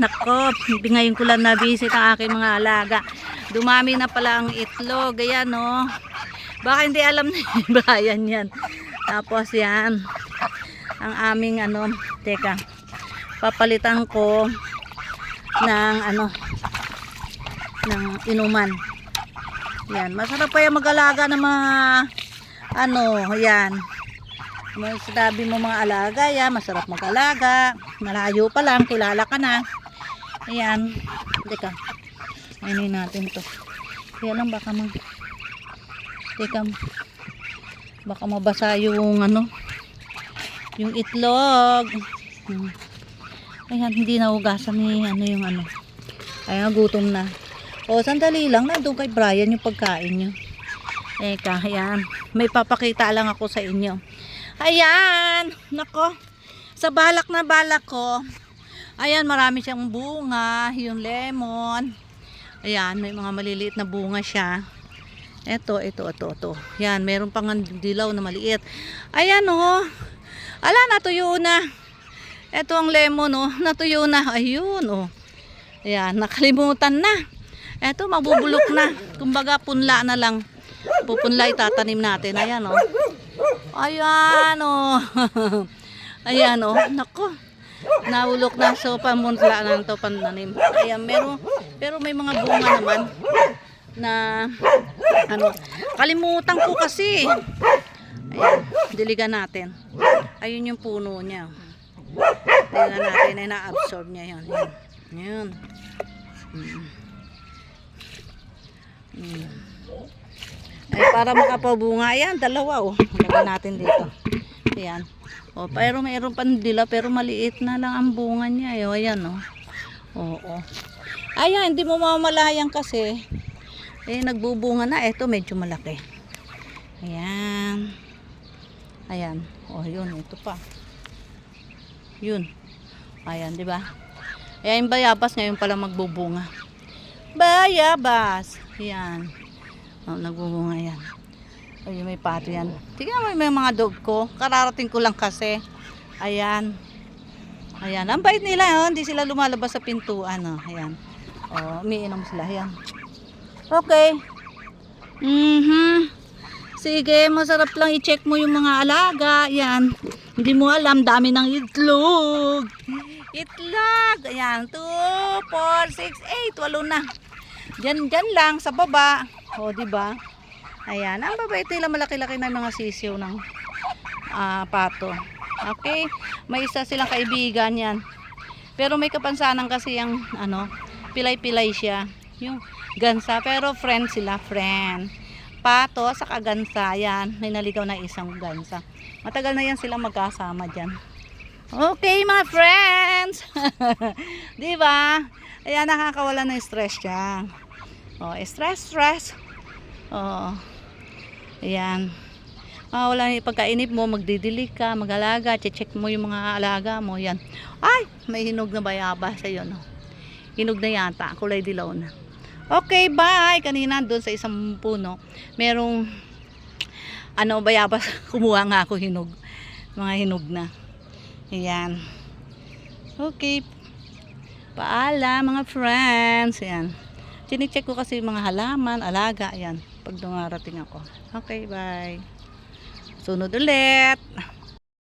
Nako, ngayon ko lang na-visit ang aking mga alaga. Dumami na pala ang itlog. Ayan, oh. Baka hindi alam ni Brian yan. Tapos yan. Ang aming teka. Papalitan ko ng ng inuman. Yan. Masarap pa yung mag-alaga ng mga yan. Sabi mo mga alaga, yan. Masarap mag-alaga. Malayo pa lang, kilala ka na. Ayan. Teka. Ayun natin to. Kaya lang baka teka. Baka mabasa yung yung itlog. Ayan, hindi nahugasan ni yung Ayan, gutom na. O, sandali lang. Nandun kay Brian yung pagkain nyo. Teka, ayan. May papakita lang ako sa inyo. Ayan. Nako. Sa balak na balak ko. Ayan, marami siyang bunga. Yung lemon. Ayan, may mga maliliit na bunga siya. Ito. Yan, meron pang dilaw na maliit. Ayan, oh. Ala, natuyo na. Ito ang lemon, oh. Natuyo na. Ayun, oh. Ayan, nakalimutan na. Ito, mabubulok na. Kumbaga, punla na lang. Pupunla, itatanim natin. Ayan, oh. Ayan, oh. Ayan, oh. Nako. Naulok na. So, pamunla na ito, pananim. Ayan, pero may mga bunga naman na kalimutan ko kasi. Ayan, diligan natin. Ayun yung puno niya. Diligan natin ay na-absorb niya yan. Ayan. Ay, para makapabunga. Ayan, dalawa, oh. Lagyan natin dito. Ayan. Oh, pero mayroon pa dila, pero maliit na lang ang bunga niya. Eh. Ayan, oh. Oo. Ayan, hindi mo mamalayan kasi. Eh, nagbubunga na. Ito, medyo malaki. Ayan. Ayan. Oh, yun. Ito pa. Yun. Ayan, di ba? Ayan, yung bayabas ngayon pala magbubunga. Bayabas. Ayan. Oh, nagbubunga yan. Ayun, may pato yan. Tingnan mo may mga dog ko. Kararating ko lang kasi. Ayan. Ayan. Ang bait nila. Oh. Hindi sila lumalabas sa pintuan. Oh. Ayan. Oh, umiinom sila. Ayan. Okay. Sige, masarap lang i-check mo yung mga alaga. Ayan. Hindi mo alam, dami ng itlog. Itlog. Ayan. 2, 4, 6, 8. 8 na. Diyan lang sa baba. O, diba? Ayan. Ang babait nila, malaki-laki na mga sisiw ng pato. Okay? May isa silang kaibigan yan. Pero may kapansanan kasi yung pilay-pilay siya. Yung gansa. Pero friend sila. Friend. Pato sa kagansa. Yan. May naligaw na isang gansa. Matagal na yan sila magkasama dyan. Okay, mga friends. Diba? Ayan, nakakawala ng stress siya. Oh, stress. Oh. Ayan. Wala yung pagkainip mo, magdidilig ka, mag-alaga, check mo yung mga alaga mo. Yan. Ay, may hinog na bayabas sa iyo, no? Hinog na yata, kulay dilaw na. Okay, bye. Kanina doon sa isang puno, merong bayabas. Kumuha nga ako hinog. Mga hinog na. Ayan. Okay. Paalam, mga friends. Ayan. Chine-check ko kasi mga halaman, alaga. Ayan. Pag dumarating ako. Okay, bye. Sunod ulit.